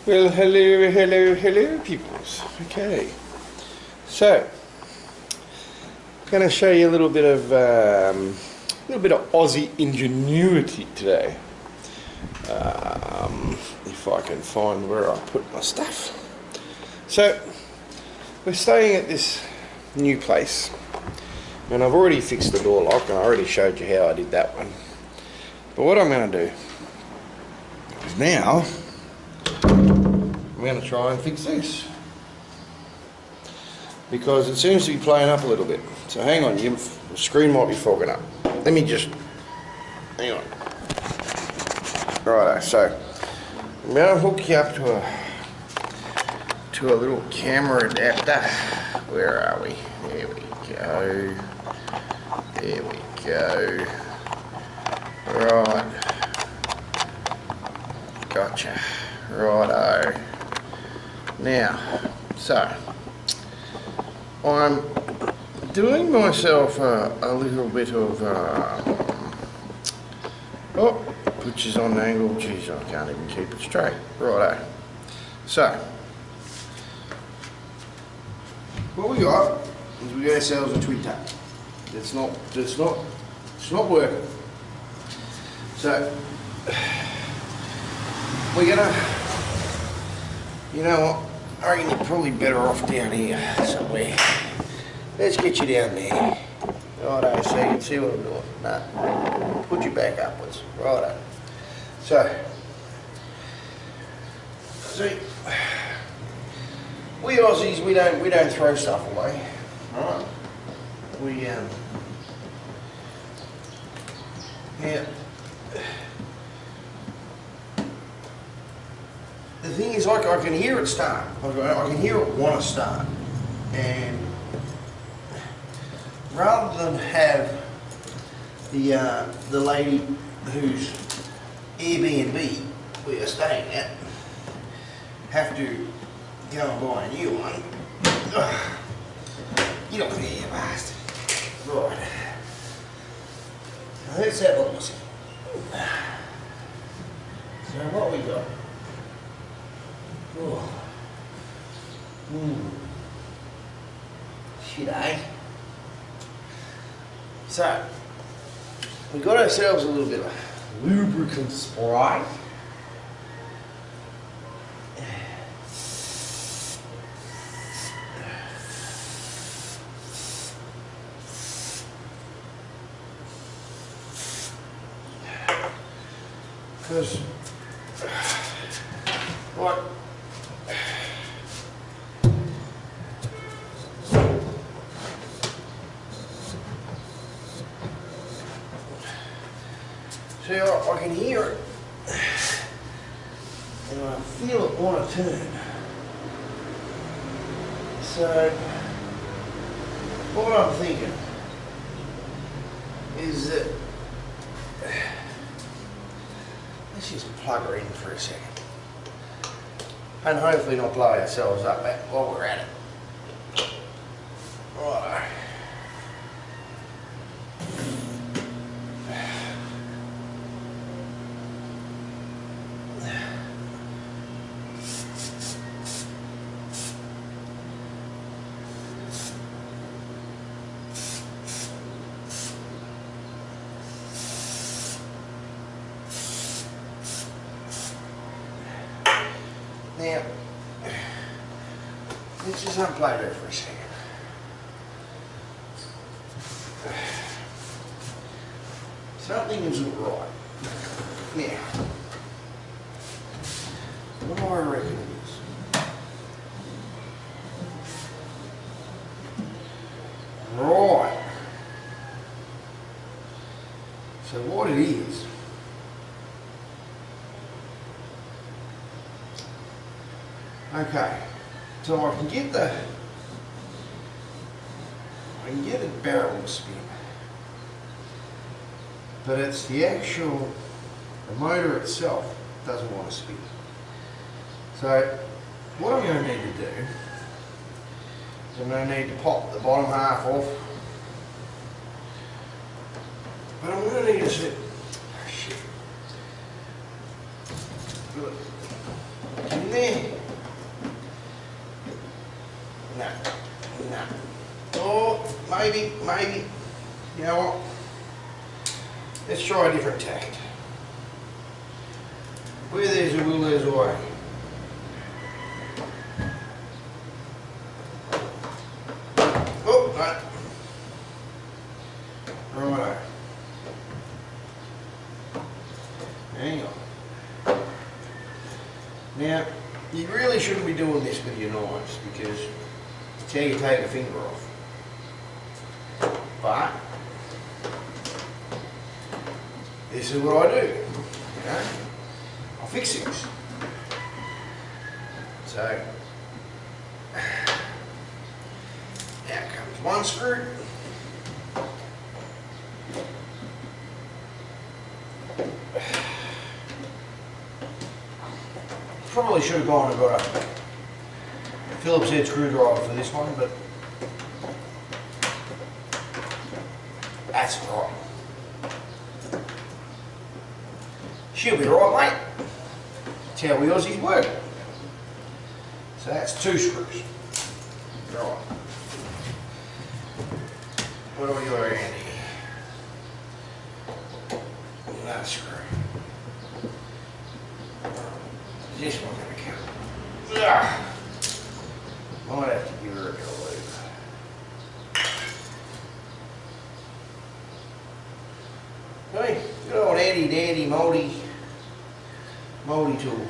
Well, hello, hello, hello, peoples. Okay, so I'm going to show you a little bit of Aussie ingenuity today. If I can find where I put my stuff. So we're staying at this new place, and I've already fixed the door lock, and I already showed you how I did that one. But what I'm going to do is now I'm going to try and fix this, because it seems to be playing up a little bit. So hang on, the screen might be fogging up. Let me just, hang on. Righto, so I'm going to hook you up to a little camera adapter. Where are we? There we go. There we go. Right. Gotcha. Righto. Now, so I'm doing myself a little bit of which is on an angle. Geez, I can't even keep it straight. Righto. So what we got is we got ourselves a twin tape. It's not working. So we're gonna, you know what, I reckon you're probably better off down here somewhere. Let's get you down there. Righto, so you can see what I'm doing. No, put you back upwards. Righto. So, see, we Aussies, we don't throw stuff away. Alright? Yeah. The thing is, I can hear it start. I can hear it want to start. And rather than have the lady whose Airbnb we are staying at have to go and buy a new one. Get off there, you bastard. Right. Now let's have a look. So what we got? Oh. Shit, eh? So, we got ourselves a little bit of lubricant spray. Because what? See, I can hear it, and I feel it want to turn. So, what I'm thinking is that let's just plug her in for a second, and hopefully not blow ourselves up while we're at it. Right. Now, let's just unplug her for a second. Something isn't right. Now, what do I reckon it is? Right. So what it is, okay, so I can get the barrel to spin, but it's the motor itself doesn't want to spin. So what I'm going to need to do is I'm going to need to pop the bottom half off, but I'm going to need to set, oh shit, in there. know what? Let's try a different tact. Where there's a will, there's a way. Oh, right. Righto. Hang on. Now, you really shouldn't be doing this with your knives because it's how you take a finger off. But this is what I do. Okay? I fix things. So now comes one screw. Probably should have gone and got a Phillips head screwdriver for this one, but that's all right. She'll be right, mate. That's how we Aussies work. So that's 2 screws. Right. What do we got around here? Another screw. This one going to count. Ugh. Might have to give her a bit of lube. Hey, good old handy dandy moldy tool.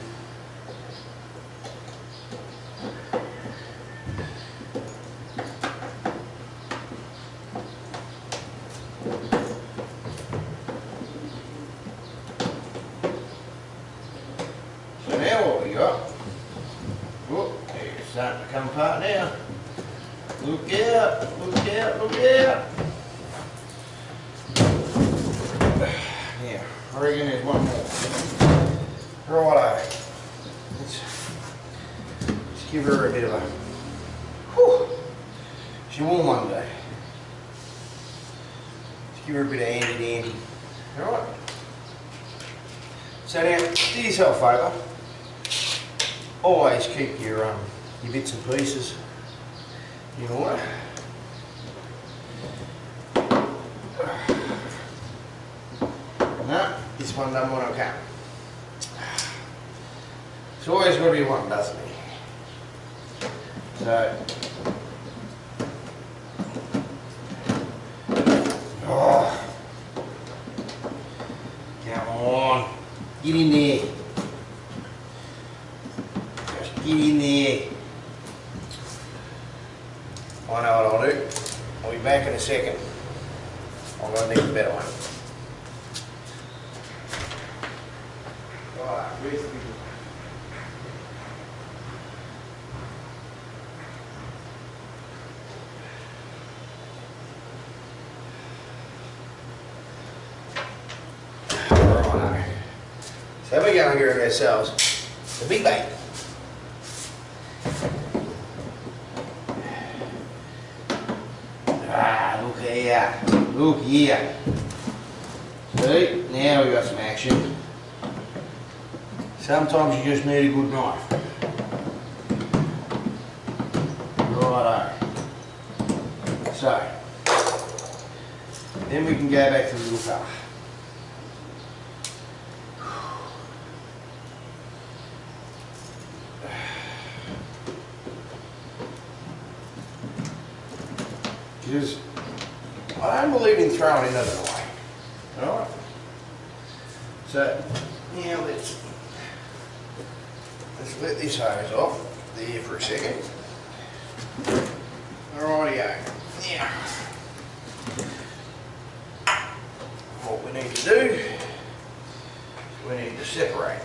So now what we got? Oh, it's starting to come apart now. Look out, look out, look out. Yeah, I reckon there's one more. Righto. Let's give her a bit of a, whew, she won one day. Let's give her a bit of handy dandy. Alright. So now, do yourself a favour. Always keep your bits and pieces in order. No, this one doesn't want to come. It's always got to be one, doesn't it? So, oh, come on, get in there. Just get in there. I know what I'll do. I'll be back in a second. I'm going to need a better one. Right, where's the big one? So we're going to give ourselves the big bait. Ah, look here. Look here. See, now we've got some action. Sometimes you just need a good knife. Righto. So, then we can go back to the little fella. Because I don't believe in throwing anything away. Alright? So, now let's let this hose off there for a second. Alrighty-o. Now, what we need to do is we need to separate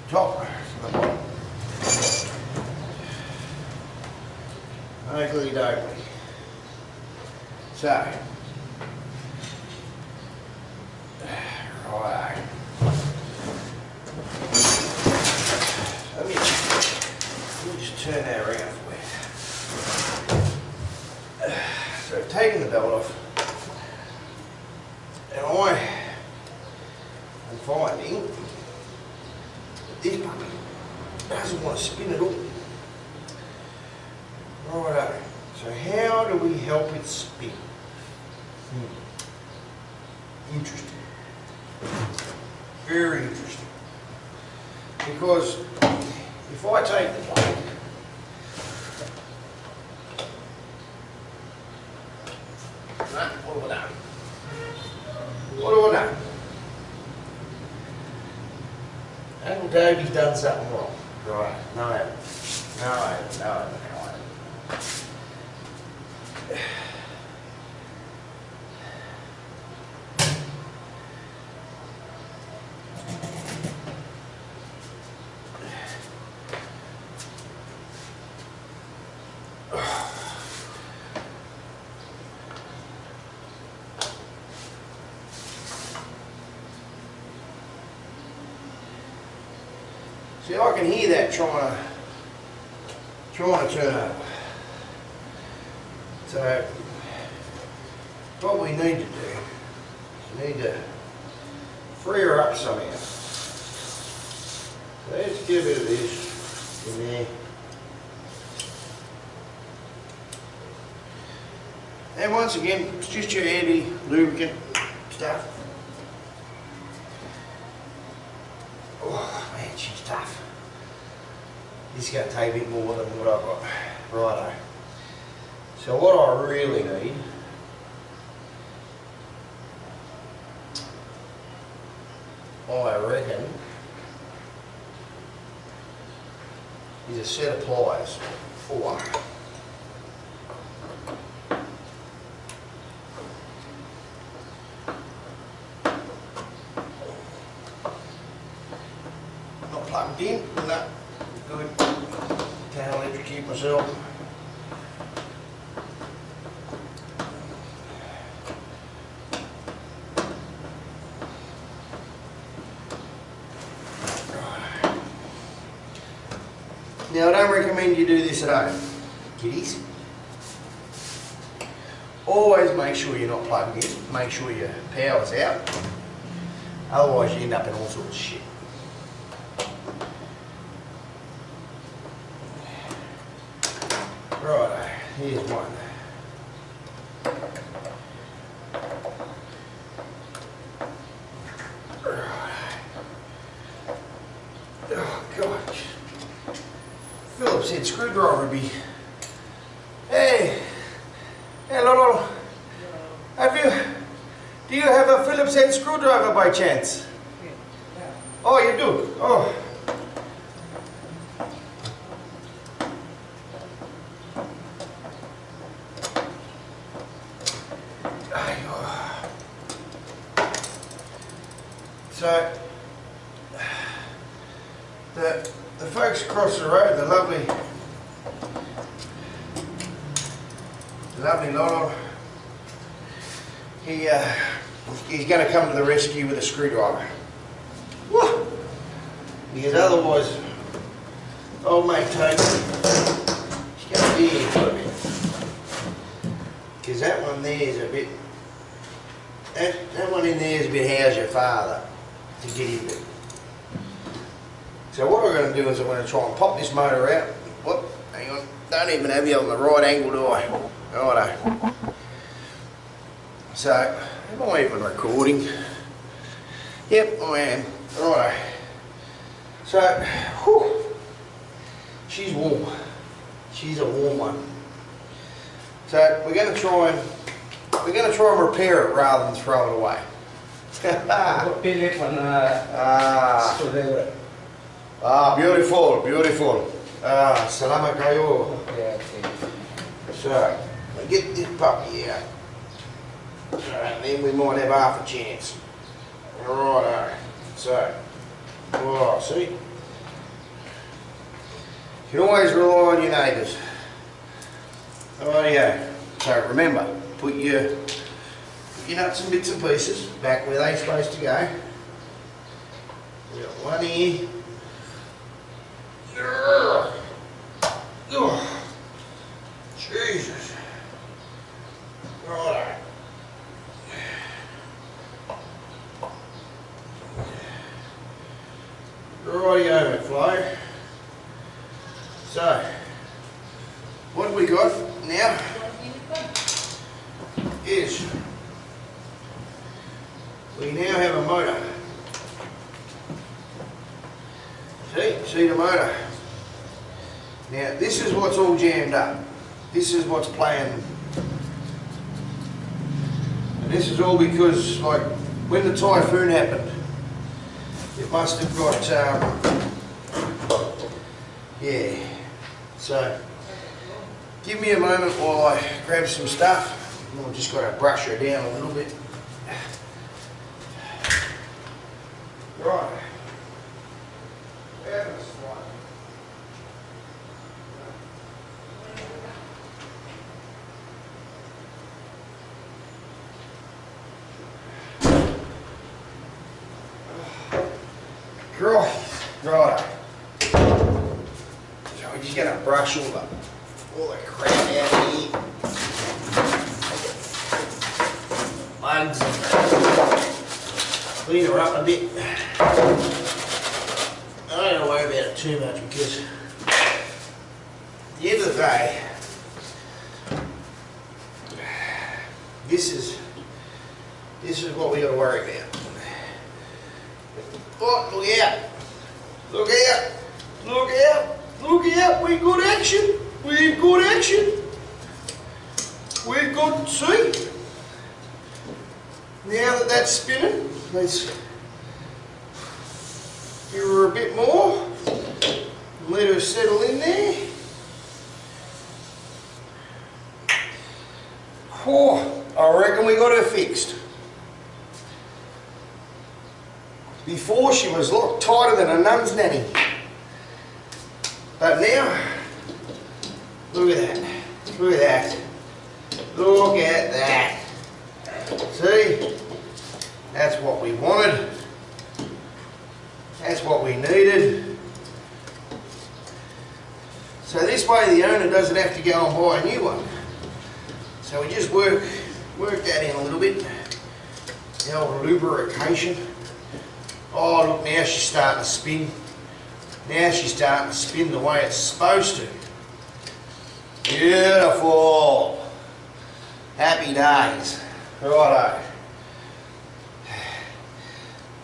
top from the bottom. Oakley dokley. So, right. Let me just turn that around for you. So I've taken the belt off, and I am finding that this puppy doesn't want to spin at all. Righto. So how do we help it spin? Interesting. Very interesting. Because if I take the plate, what have I done? What have I done? Uncle Toby's done something wrong. Right, no I haven't. No I haven't, no I haven't, no I haven't. See, I can hear that trying to turn over. So, what we need to do is we need to free her up somehow. So let's get a bit of this in there. And once again, it's just your handy lubricant stuff. Oh man, she's tough. This is going to take a bit more than what I've got. Righto. So what I really need I reckon is a set of pliers. 4. Not plugged in, no, good. Can't electrocute myself. Now I don't recommend you do this at home, kiddies. Always make sure you're not plugged in, make sure your power's out, otherwise you end up in all sorts of shit. Right, here's one. Oh gosh. Phillips head screwdriver would be. Hey, hello. Do you have a Phillips head screwdriver by chance? Yeah. Oh, you do? Oh. So, the folks across the road, the lovely Lolo, he's going to come to the rescue with a screwdriver. Woo! Because otherwise, old mate Toby, she's going to be here for a bit. Because that one there is a bit, that one in there is a bit how's your father to get in there. So what we're going to do is I'm going to try and pop this motor out. Whoop, hang on, don't even have you on the right angle, do I? Righto. So, am I even recording? Yep, I am. Righto. So, whew, she's warm. She's a warm one. So we're going to try and repair it rather than throw it away. Beautiful, beautiful. Salamat kayo. So, we get this puppy out. And then we might have half a chance. Righto. So, oh, see? You can always rely on your neighbours. Rightio. So remember, put your nuts and bits and pieces back where they're supposed to go. We got one here. Oh, Jesus. Righto. Rightio, Flo. So, what have we got now is we now have a motor. See the motor? Now this is what's all jammed up. This is what's playing. And this is all because, like, when the typhoon happened, it must have got, yeah. So, give me a moment while I grab some stuff. I've just got to brush her down a little bit. Right. Right. So we're just going to brush all the crap out of here. Bugs. Clean her up a bit. I don't worry about it too much because at the end of the day, this is what we got to worry about. Oh, look out! Look out! Look out! Look out! We've got action! We've got action! We've got, see? Now that that's spinning, let's give her a bit more. Let her settle in there. Oh, I reckon we got her fixed. Before she was a lot tighter than a nun's nanny. But now, look at that. Look at that. Look at that. See? That's what we wanted. That's what we needed. So this way the owner doesn't have to go and buy a new one. So we just work that in a little bit. The old lubrication. Oh, look, now she's starting to spin. Now she's starting to spin the way it's supposed to. Beautiful. Happy days. Righto.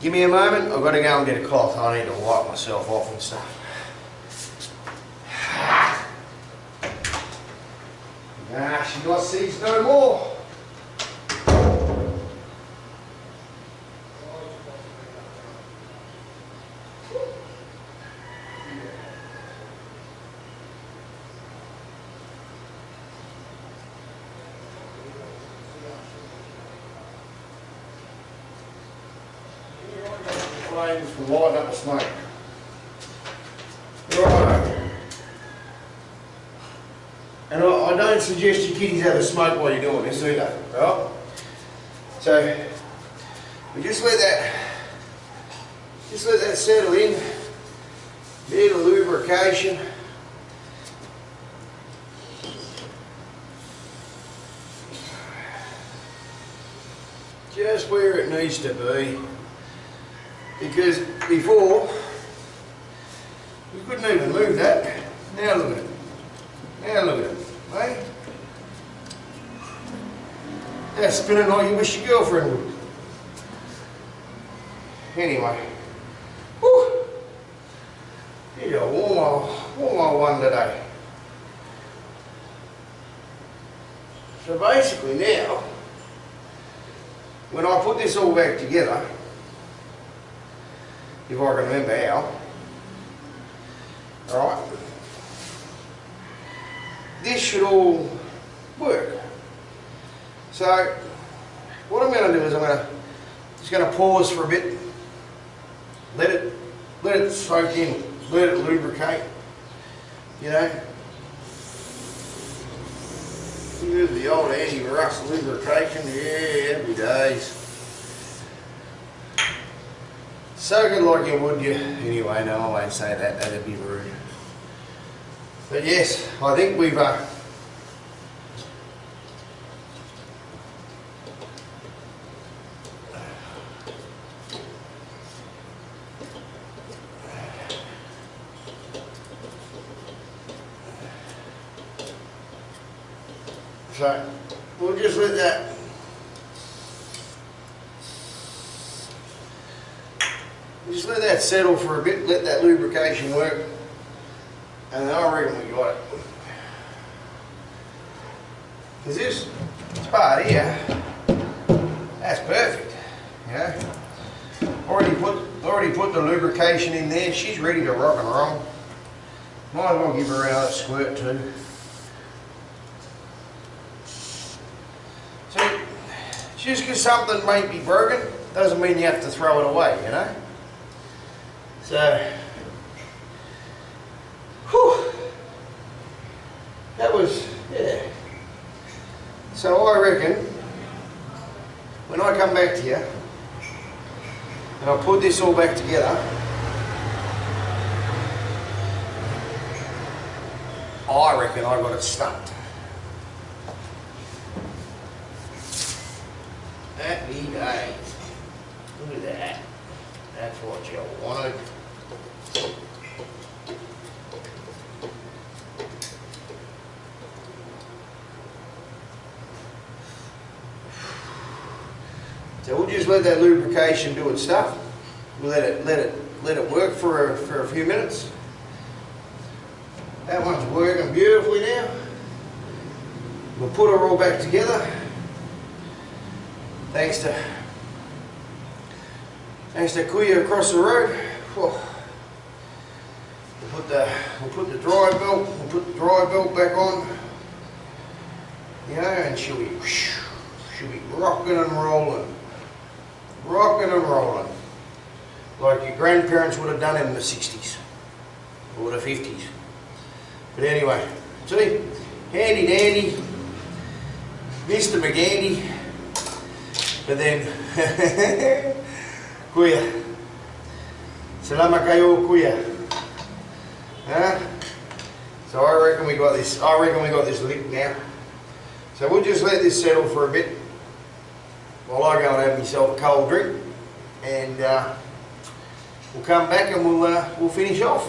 Give me a moment. I've got to go and get a cloth. I need to wipe myself off and stuff. Nah, she got seeds no more. Flames for lighting up the smoke. Right. And I don't suggest you kiddies have a smoke while you're doing this either, right? So we just let that settle in. Bit of lubrication. Just where it needs to be. Because before, we couldn't even move that. Now look at it. Now look at it. Right? That's spinning like you wish your girlfriend would. Anyway. Whew. It's a warm old one today. So basically now, when I put this all back together, if I can remember how, right, this should all work. So what I'm going to do is I'm just going to pause for a bit, let it soak in, let it lubricate, you know. Here's the old anti-rust lubrication, yeah, happy days. So good like you would you. Anyway, no, I won't say that, that'd be rude. But yes, I think we've so we'll just let that Just let that settle for a bit, let that lubrication work, and then I reckon we got it. Because this part here, that's perfect, you know. Already put the lubrication in there. She's ready to rock and roll. Might as well give her another squirt too. See, just because something may be broken doesn't mean you have to throw it away, you know. So, whew, that was, yeah. So I reckon when I come back to you and I'll put this all back together, I reckon I got it stumped. Happy days. Look at that. That's what you wanted. So we'll just let that lubrication do its stuff. We'll let it work for a few minutes. That one's working beautifully now. We'll put her all back together. Thanks to Kuya across the road. We'll put the drive belt back on. You know, and she'll be rocking and rolling. Rocking and rolling. Like your grandparents would have done in the 60s. Or the 50s. But anyway, see, handy dandy, Mr. McGandy, but then, Kuya, salamat kayo, Kuya. Huh? So I reckon we got this lit now. So we'll just let this settle for a bit while I go and have myself a cold drink, and we'll come back and we'll finish off.